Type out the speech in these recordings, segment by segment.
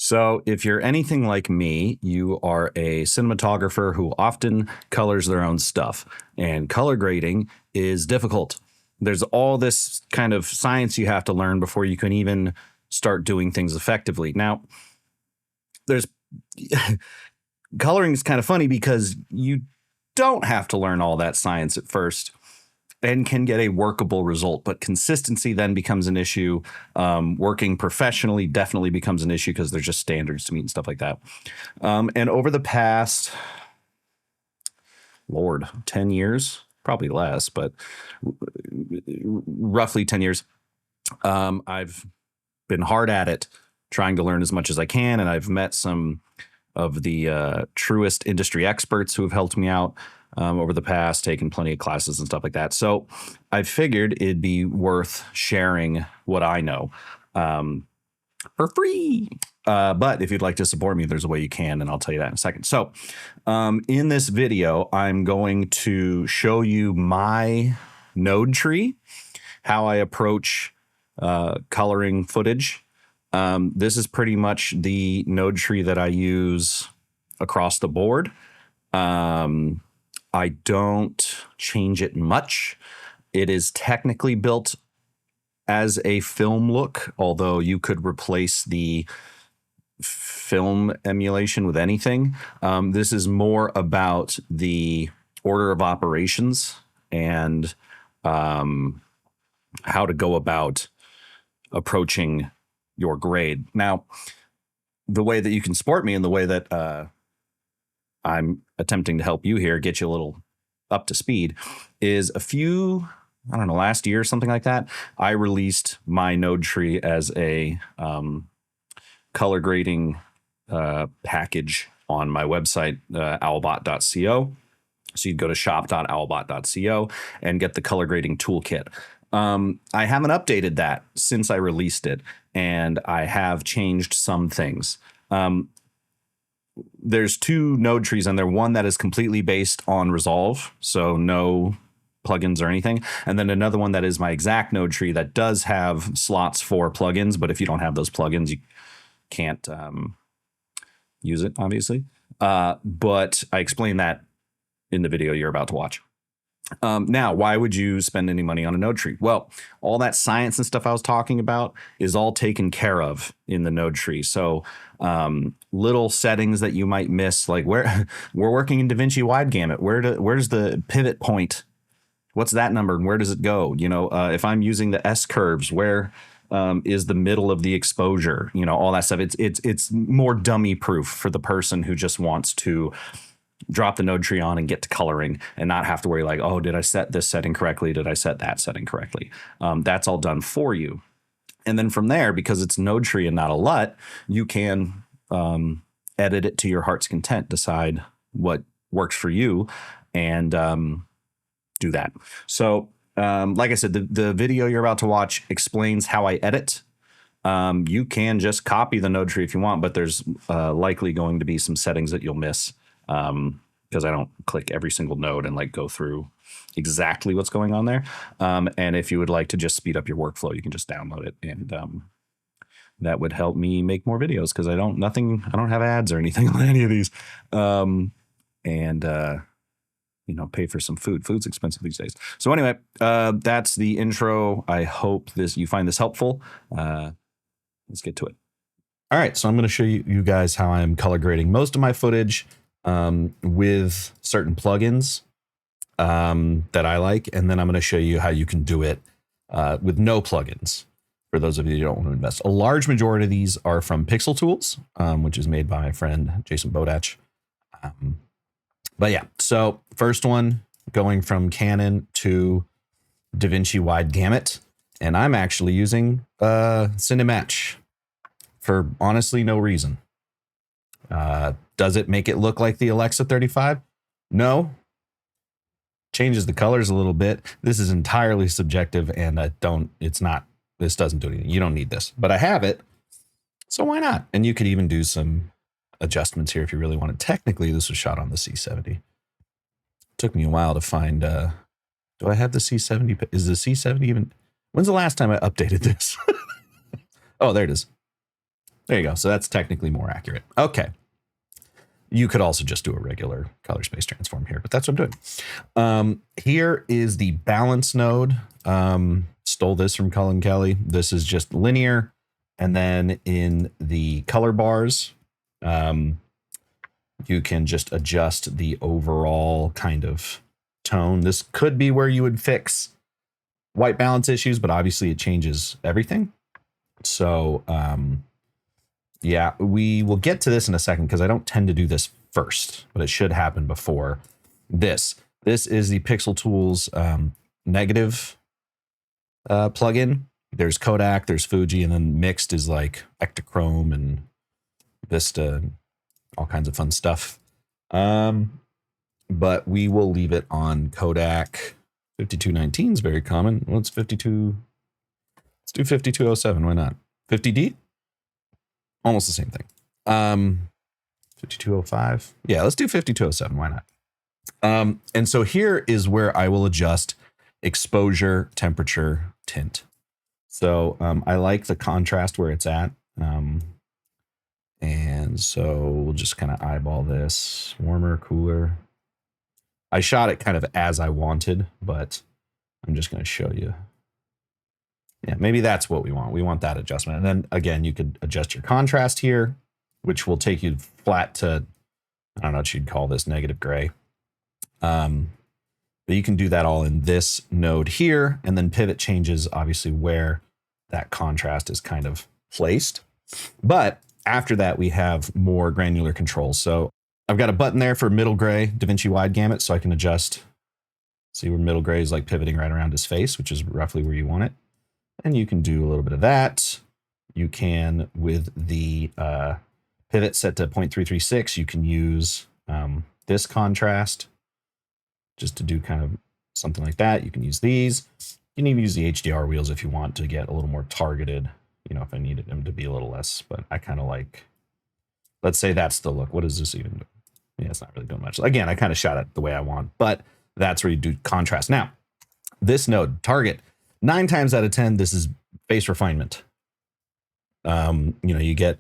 So, if you're anything like me, you are a cinematographer who often colors their own stuff, and color grading is difficult. There's all this kind of science you have to learn before you can even start doing things effectively. Now, there's coloring is kind of funny because you don't have to learn all that science at first and can get a workable result. But consistency then becomes an issue. Working professionally definitely becomes an issue because there's just standards to meet and stuff like that. And over the past, 10 years, probably less, but roughly 10 years, I've been hard at it, trying to learn as much as I can. And I've met some of the truest industry experts who have helped me out over the past, taken plenty of classes and stuff like that. So I figured it'd be worth sharing what I know for free. But if you'd like to support me, there's a way you can, and I'll tell you that in a second. So in this video, I'm going to show you my node tree, how I approach coloring footage. This is pretty much the node tree that I use across the board. I don't change it much. It is technically built as a film look, although you could replace the film emulation with anything. This is more about the order of operations and how to go about approaching your grade. Now, the way that you can support me and the way that I'm attempting to help you here, get you a little up to speed, is last year or something like that, I released my node tree as a color grading package on my website, owlbot.co. So you'd go to shop.owlbot.co and get the color grading toolkit. I haven't updated that since I released it, and I have changed some things. There's two node trees in there. One that is completely based on Resolve, so no plugins or anything. And then another one that is my exact node tree that does have slots for plugins, but if you don't have those plugins, you can't use it, obviously. But I explained that in the video you're about to watch. Now, why would you spend any money on a node tree? Well, all that science and stuff I was talking about is all taken care of in the node tree. So little settings that you might miss, like where we're working in DaVinci wide gamut, where's the pivot point? What's that number and where does it go? If I'm using the S curves, where is the middle of the exposure? All that stuff. It's more dummy proof for the person who just wants to drop the node tree on and get to coloring and not have to worry like, oh, did I set this setting correctly? Did I set that setting correctly? That's all done for you. And then from there, because it's node tree and not a LUT, you can edit it to your heart's content, decide what works for you, and do that. So like I said, the video you're about to watch explains how I edit. You can just copy the node tree if you want, but there's likely going to be some settings that you'll miss because I don't click every single node and go through exactly what's going on there. And if you would like to just speed up your workflow, you can just download it, and that would help me make more videos because I don't have ads or anything on any of these. Pay for some food. Food's expensive these days. So anyway, that's the intro. I hope you find this helpful. Let's get to it. All right, so I'm going to show you guys how I'm color grading most of my footage with certain plugins that I like, and then I'm going to show you how you can do it with no plugins for those of you who don't want to invest. A large majority of these are from Pixel Tools, which is made by my friend Jason Bodach. But yeah, so first one, going from Canon to DaVinci wide gamut, and I'm actually using Cinematch for honestly no reason. Does it make it look like the Alexa 35? No. Changes the colors a little bit. This is entirely subjective, and this doesn't do anything. You don't need this, but I have it, so why not? And you could even do some adjustments here if you really wanted. Technically, this was shot on the C70. Took me a while to find, do I have the C70? Is the C70 even, when's the last time I updated this? Oh, there it is. There you go. So that's technically more accurate. Okay. You could also just do a regular color space transform here, but that's what I'm doing. Here is the balance node. Stole this from Cullen Kelly. This is just linear. And then in the color bars, you can just adjust the overall kind of tone. This could be where you would fix white balance issues, but obviously it changes everything. So, yeah, we will get to this in a second because I don't tend to do this first, but it should happen before this. This is the Pixel Tools negative plugin. There's Kodak, there's Fuji, and then mixed is like Ektachrome and Vista, all kinds of fun stuff. But we will leave it on Kodak. 5219 is very common. Well, it's 52. Let's do 5207. Why not? 50D? Almost the same thing. 5205. Yeah, let's do 5207. Why not? And so here is where I will adjust exposure, temperature, tint. So I like the contrast where it's at. And so we'll just kind of eyeball this. Warmer, cooler. I shot it kind of as I wanted, but I'm just going to show you. Yeah, maybe that's what we want. We want that adjustment. And then again, you could adjust your contrast here, which will take you flat to, I don't know what you'd call this, negative gray. But you can do that all in this node here, and then pivot changes obviously where that contrast is kind of placed. But after that, we have more granular controls. So I've got a button there for middle gray, DaVinci wide gamut, so I can adjust. See where middle gray is like pivoting right around his face, which is roughly where you want it. And you can do a little bit of that. You can, with the pivot set to 0.336, you can use this contrast just to do kind of something like that. You can use these. You can even use the HDR wheels if you want to get a little more targeted, you know, if I needed them to be a little less, but I kind of like, let's say that's the look. What does this even do? Yeah, it's not really doing much. Again, I kind of shot it the way I want, but that's where you do contrast. Now, this node, target, 9 times out of 10, this is face refinement. You get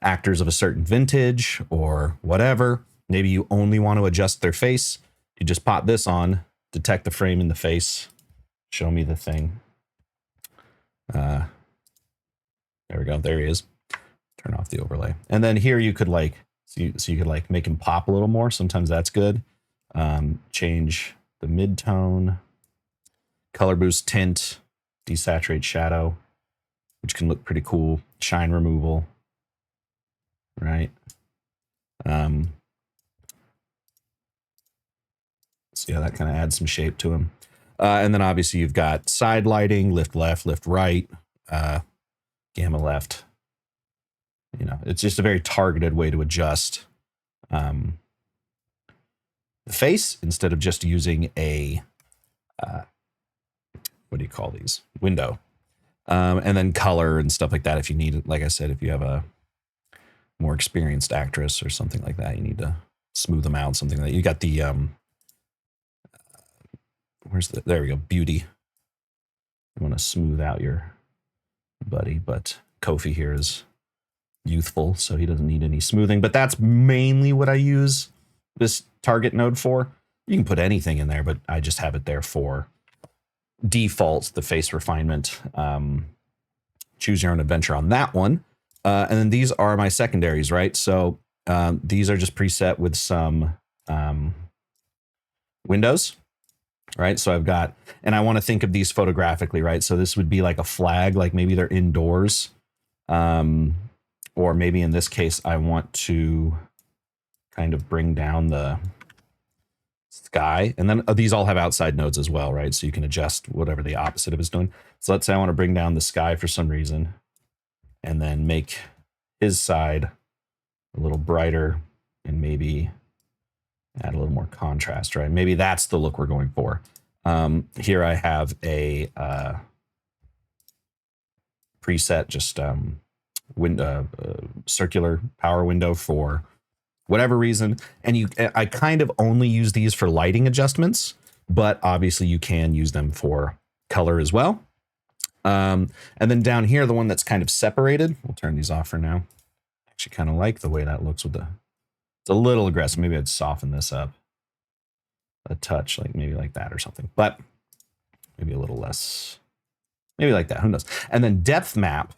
actors of a certain vintage or whatever. Maybe you only want to adjust their face. You just pop this on, detect the frame in the face, show me the thing. There we go. There he is. Turn off the overlay. And then here you could so you could make him pop a little more. Sometimes that's good. Change the mid-tone, color boost, tint, desaturate shadow, which can look pretty cool. Shine removal, right? So yeah, that kind of adds some shape to him. And then obviously you've got side lighting, lift left, lift right, gamma left. It's just a very targeted way to adjust the face instead of just using a, what do you call these? Window. And then color and stuff like that. If you need, like I said, if you have a more experienced actress or something like that, you need to smooth them out, something like that. You got the, there we go, beauty. You want to smooth out your buddy, but Kofi here is youthful, so he doesn't need any smoothing, but that's mainly what I use this target node for. You can put anything in there, but I just have it there for default, the face refinement. Choose your own adventure on that one. And then these are my secondaries, right? So these are just preset with some windows, right? So I've got, and I want to think of these photographically, right? So this would be like a flag, like maybe they're indoors. Or maybe in this case, I want to kind of bring down the sky. And then these all have outside nodes as well, right? So you can adjust whatever the opposite of is doing. So let's say I want to bring down the sky for some reason and then make his side a little brighter and maybe add a little more contrast, right? Maybe that's the look we're going for. Here I have a preset, just circular power window for whatever reason. And I kind of only use these for lighting adjustments, but obviously you can use them for color as well. And then down here, the one that's kind of separated, we'll turn these off for now. But actually kind of like the way that looks with the, it's a little aggressive. Maybe I'd soften this up a touch, like maybe like that or something, but maybe a little less, maybe like that, who knows. And then depth map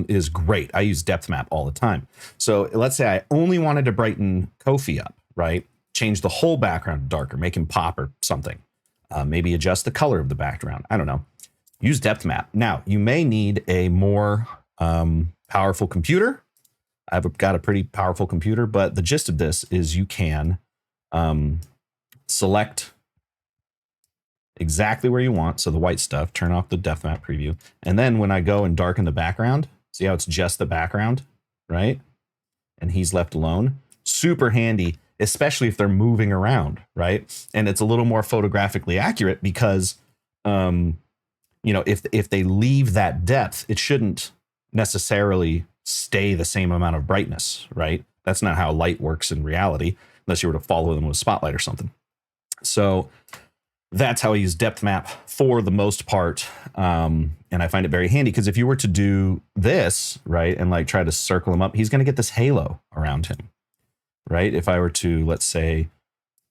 is great. I use depth map all the time. So let's say I only wanted to brighten Kofi up, right? Change the whole background darker, make him pop or something. Maybe adjust the color of the background. I don't know. Use depth map. Now, you may need a more powerful computer. I've got a pretty powerful computer, but the gist of this is you can select exactly where you want. So the white stuff, turn off the depth map preview. And then when I go and darken the background, see how it's just the background, right? And he's left alone. Super handy, especially if they're moving around, right? And it's a little more photographically accurate because, you know, if they leave that depth, it shouldn't necessarily stay the same amount of brightness, right? That's not how light works in reality, unless you were to follow them with a spotlight or something. So that's how I use depth map for the most part. And I find it very handy because if you were to do this, right, and like try to circle him up, he's going to get this halo around him, right? If I were to, let's say,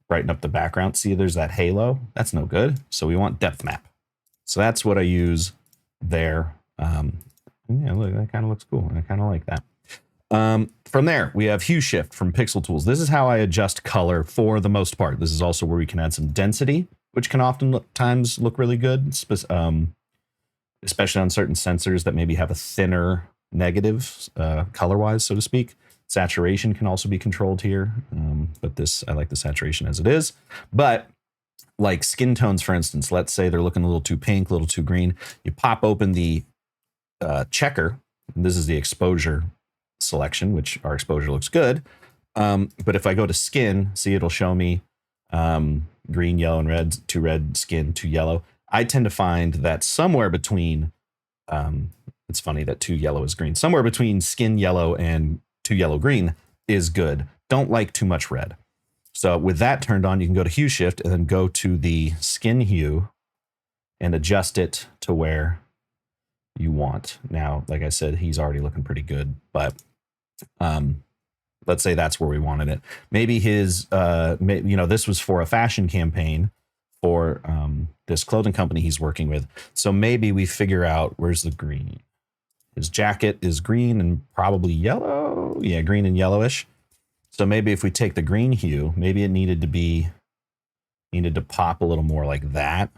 brighten up the background, see there's that halo, that's no good. So we want depth map. So that's what I use there. Yeah, look, that kind of looks cool. And I kind of like that. From there, we have hue shift from Pixel Tools. This is how I adjust color for the most part. This is also where we can add some density, which can oftentimes look really good, especially on certain sensors that maybe have a thinner negative color-wise, so to speak. Saturation can also be controlled here, but I like the saturation as it is. But like skin tones, for instance, let's say they're looking a little too pink, a little too green. You pop open the checker, and this is the exposure selection, which our exposure looks good. But if I go to skin, see, it'll show me green, yellow, and red, to red, skin, to yellow. I tend to find that somewhere between, it's funny that to yellow is green, somewhere between skin yellow and to yellow green is good. Don't like too much red. So with that turned on, you can go to hue shift and then go to the skin hue and adjust it to where you want. Now, like I said, he's already looking pretty good, but let's say that's where we wanted it. Maybe his, you know, this was for a fashion campaign for this clothing company he's working with. So maybe we figure out where's the green. His jacket is green and probably yellow. Yeah, green and yellowish. So maybe if we take the green hue, maybe it needed to pop a little more like that.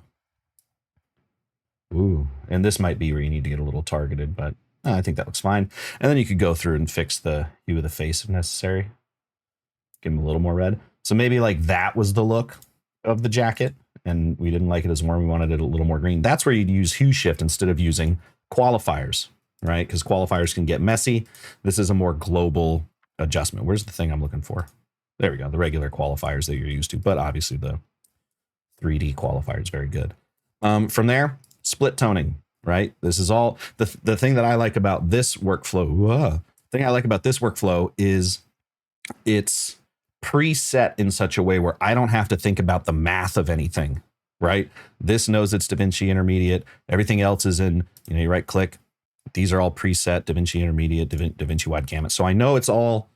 Ooh, and this might be where you need to get a little targeted, but I think that looks fine. And then you could go through and fix the hue of the face if necessary. Give him a little more red. So maybe like that was the look of the jacket, and we didn't like it as warm. We wanted it a little more green. That's where you'd use hue shift instead of using qualifiers, right? Because qualifiers can get messy. This is a more global adjustment. Where's the thing I'm looking for? There we go. The regular qualifiers that you're used to, but obviously the 3D qualifier is very good. From there, split toning, right? This is all the thing that I like about this workflow. Thing I like about this workflow is it's preset in such a way where I don't have to think about the math of anything, right? This knows it's DaVinci Intermediate. Everything else is in, you know, you right click. These are all preset DaVinci Intermediate, DaVinci Wide Gamut. So I know it's all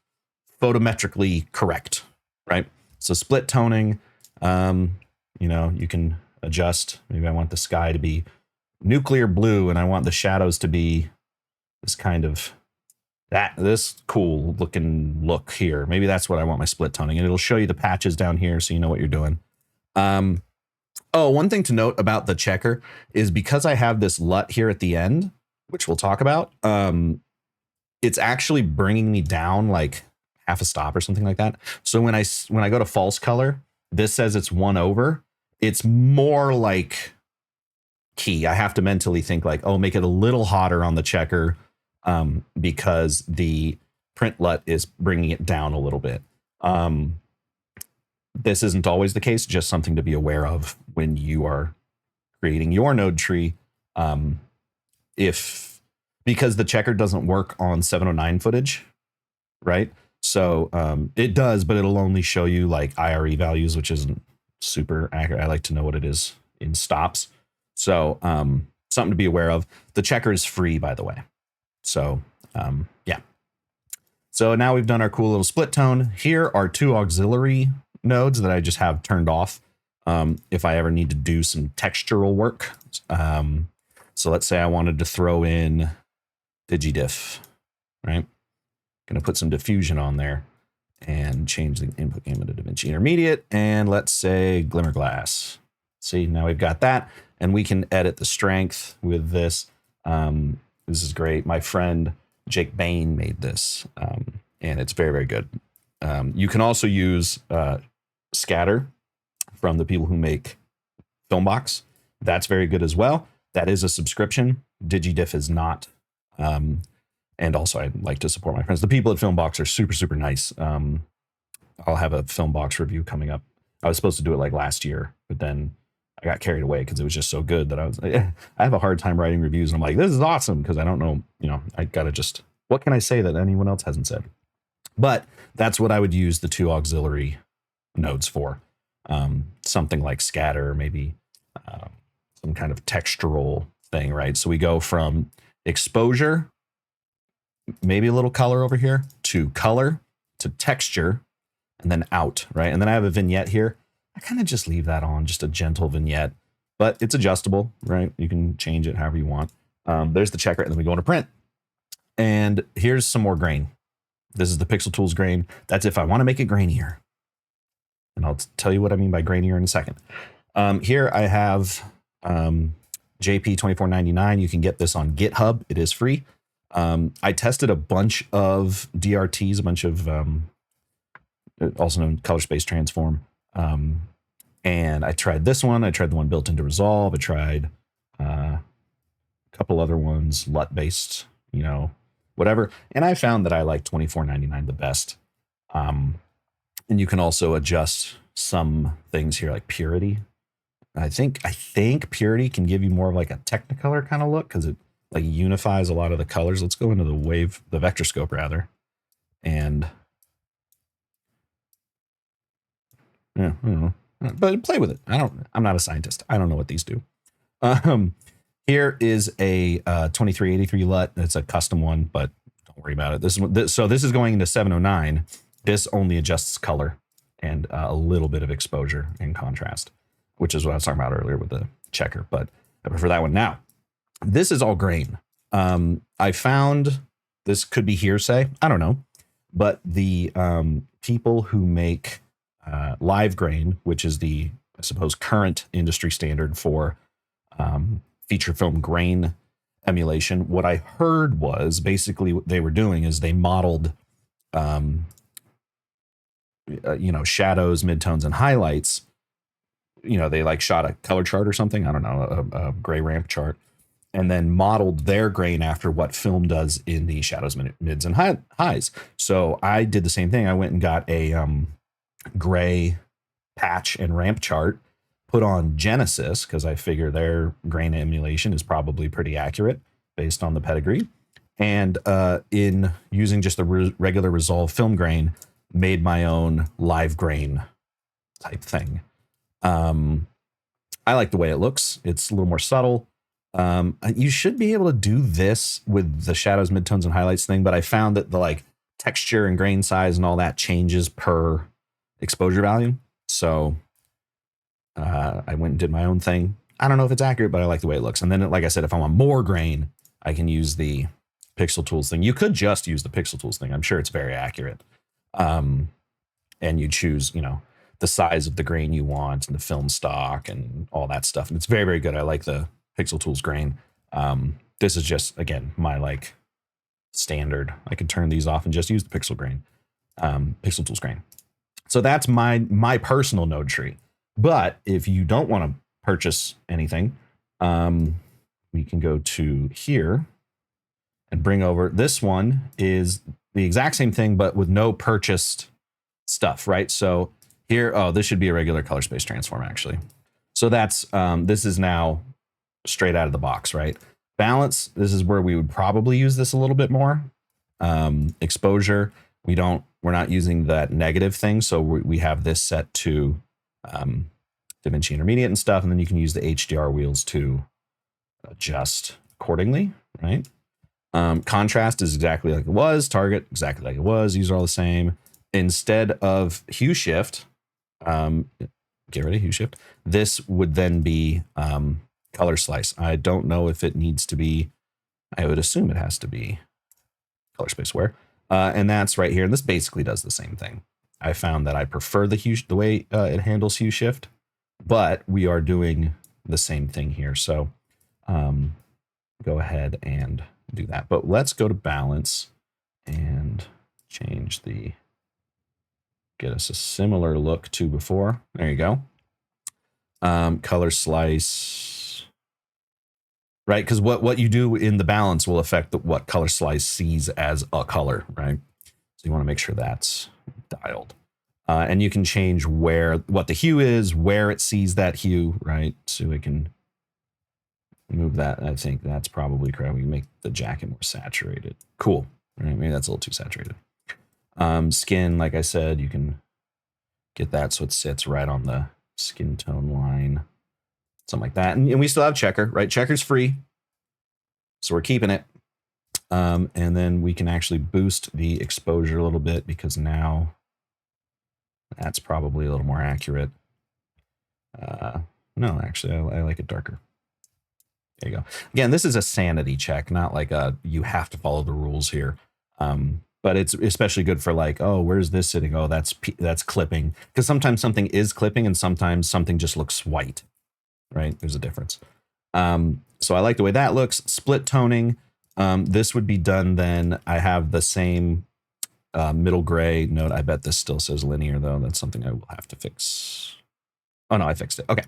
photometrically correct, right? So split toning, you know, you can adjust. Maybe I want the sky to be nuclear blue and I want the shadows to be this kind of this cool looking look here. Maybe that's what I want my split toning, and it'll show you the patches down here so you know what you're doing. Oh, one thing to note about the checker is because I have this LUT here at the end, which we'll talk about, it's actually bringing me down like half a stop or something like that. So when I go to false color, this says it's 1 over. It's more like key. I have to mentally think like, oh, make it a little hotter on the checker because the print LUT is bringing it down a little bit. This isn't always the case, just something to be aware of when you are creating your node tree. Because the checker doesn't work on 709 footage, right? So it does, but it'll only show you like IRE values, which isn't super accurate. I like to know what it is in stops. So something to be aware of. The checker is free, by the way. So yeah. So now we've done our cool little split tone. Here are 2 auxiliary nodes that I just have turned off if I ever need to do some textural work. So let's say I wanted to throw in DigiDiff, right? Going to put some diffusion on there and change the input gamma to DaVinci Intermediate. And let's say Glimmer Glass. See, now we've got that. And we can edit the strength with this. This is great. My friend Jake Bain made this, and it's very, very good. You can also use Scatter from the people who make Filmbox. That's very good as well. That is a subscription. DigiDiff is not. And also, I'd like to support my friends. The people at Filmbox are super, super nice. I'll have a Filmbox review coming up. I was supposed to do it like last year, but then I got carried away because it was just so good that I was like, I have a hard time writing reviews. And I'm like, this is awesome because I don't know, I got to just, what can I say that anyone else hasn't said? But that's what I would use the 2 auxiliary nodes for. Something like Scatter, maybe some kind of textural thing, right? So we go from exposure, maybe a little color over here, to color, to texture, and then out, right? And then I have a vignette here. I kind of just leave that on, just a gentle vignette, but it's adjustable, right? You can change it however you want. There's the checker, and then we go into print. And here's some more grain. This is the Pixel Tools grain. That's if I want to make it grainier. And I'll tell you what I mean by grainier in a second. Here I have JP2499. You can get this on GitHub. It is free. I tested a bunch of DRTs, a bunch of also known color space transform. And I tried this one. I tried the one built into Resolve. I tried a couple other ones, LUT based, whatever. And I found that I like 2499 the best. And you can also adjust some things here like purity. I think purity can give you more of like a Technicolor kind of look because it like unifies a lot of the colors. Let's go into the vector scope rather. And yeah, I don't know. But play with it. I'm not a scientist. I don't know what these do. Here is a 2383 LUT. It's a custom one, but don't worry about it. This is going into 709. This only adjusts color and a little bit of exposure and contrast, which is what I was talking about earlier with the checker, but I prefer that one. Now, this is all grain. I found, this could be hearsay, I don't know, but the people who make live grain, which is the, I suppose, current industry standard for feature film grain emulation, what I heard was basically what they were doing is they modeled shadows, midtones, and highlights. They like shot a color chart or something, I don't know, a gray ramp chart, and then modeled their grain after what film does in the shadows, mids, and highs. So I did the same thing. I went and got a gray patch and ramp chart, put on Genesis, because I figure their grain emulation is probably pretty accurate based on the pedigree. And in using just the regular Resolve film grain, made my own live grain type thing. I like the way it looks. It's a little more subtle. You should be able to do this with the shadows, midtones, and highlights thing, but I found that the like texture and grain size and all that changes per exposure value. So I went and did my own thing. I don't know if it's accurate, but I like the way it looks. And then, like I said, if I want more grain, I can use the Pixel Tools thing. You could just use the Pixel Tools thing. I'm sure it's very accurate. And you choose, the size of the grain you want and the film stock and all that stuff. And it's very, very good. I like the Pixel Tools grain. This is just, again, my like standard. I could turn these off and just use the Pixel Tools grain. So that's my personal node tree. But if you don't want to purchase anything, we can go to here and bring over, this one is the exact same thing, but with no purchased stuff, right? So here, this should be a regular color space transform actually. So that's, this is now straight out of the box, right? Balance, this is where we would probably use this a little bit more. Exposure, we're not using that negative thing. So we have this set to DaVinci Intermediate and stuff. And then you can use the HDR wheels to adjust accordingly, right? Contrast is exactly like it was. Target, exactly like it was. These are all the same. Instead of hue shift, get rid of hue shift. This would then be color slice. I don't know if it needs to be. I would assume it has to be color space aware. And that's right here. And this basically does the same thing. I found that I prefer the way it handles hue shift, but we are doing the same thing here. So go ahead and do that. But let's go to balance and change get us a similar look to before. There you go. Color slice, right? Because what you do in the balance will affect what color slice sees as a color, right? So you want to make sure that's dialed. And you can change what the hue is, where it sees that hue, right? So we can move that. I think that's probably correct. We can make the jacket more saturated. Cool. Right? Maybe that's a little too saturated. Skin, like I said, you can get that so it sits right on the skin tone line. Something like that. And we still have checker, right? Checker's free. So we're keeping it. And then we can actually boost the exposure a little bit because now that's probably a little more accurate. No, actually, I like it darker. There you go. Again, this is a sanity check, not like you have to follow the rules here. But it's especially good for like, oh, where's this sitting? Oh, that's clipping. Because sometimes something is clipping and sometimes something just looks white, right? There's a difference. So I like the way that looks. Split toning. This would be done then. I have the same middle gray node. I bet this still says linear though. That's something I will have to fix. Oh no, I fixed it. Okay.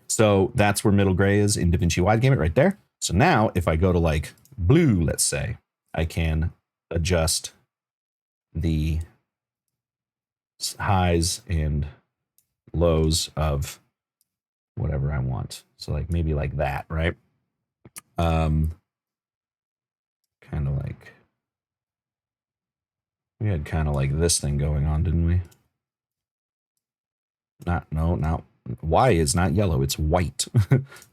So that's where middle gray is in DaVinci Wide Gamut right there. So now if I go to like blue, let's say, I can adjust the highs and lows of whatever I want. So like maybe like that, right? Kind of like, we had kind of like this thing going on, didn't we? No, Y is not yellow, it's white.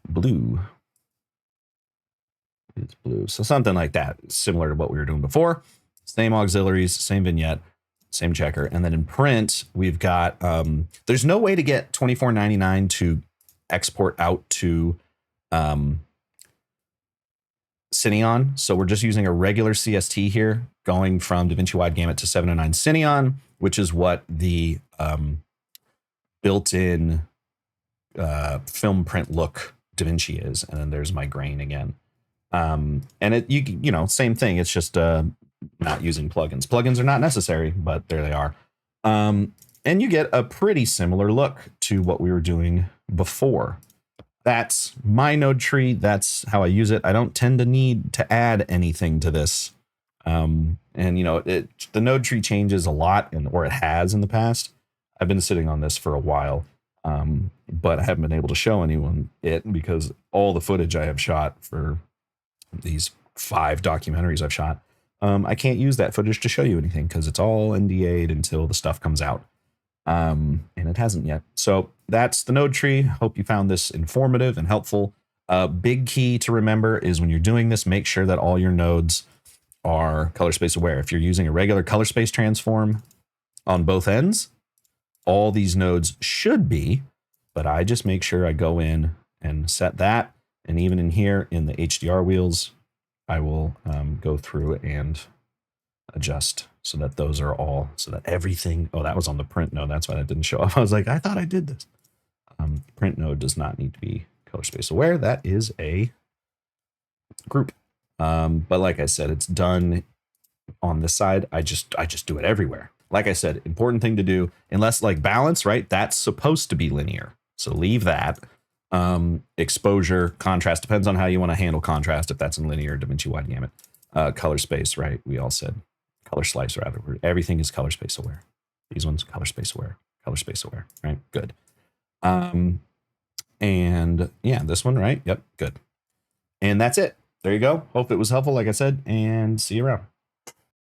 Blue. It's blue. So something like that, similar to what we were doing before. Same auxiliaries, same vignette, same checker. And then in print, we've got, there's no way to get $24.99 to export out to Cineon. So we're just using a regular CST here, going from DaVinci Wide Gamut to 709 Cineon, which is what the built-in film print look DaVinci is. And then there's my grain again. And it, you know, same thing. It's just not using plugins. Plugins are not necessary, but there they are. And you get a pretty similar look to what we were doing before. That's my node tree. That's how I use it. I don't tend to need to add anything to this. And you know, the node tree changes a lot, or it has in the past. I've been sitting on this for a while, but I haven't been able to show anyone it because all the footage I have shot for these 5 documentaries I've shot, I can't use that footage to show you anything because it's all NDA'd until the stuff comes out. And it hasn't yet. So that's the node tree. Hope you found this informative and helpful. Big key to remember is when you're doing this, make sure that all your nodes are color space aware. If you're using a regular color space transform on both ends, all these nodes should be, but I just make sure I go in and set that. And even in here in the HDR wheels, I will go through and adjust so that those are all, so that everything, oh, that was on the print node. That's why that didn't show up. I was like, I thought I did this. Print node does not need to be color space aware. That is a group. But like I said, it's done on this side. I just do it everywhere. Like I said, important thing to do, unless like balance, right? That's supposed to be linear. So leave that. Exposure, contrast, depends on how you want to handle contrast. If that's in linear, DaVinci Wide Gamut. Color space, right? We all said color slice, rather. Everything is color space aware. These ones, color space aware, right? Good. And yeah, this one, right? Yep, good. And that's it. There you go. Hope it was helpful, like I said, and see you around.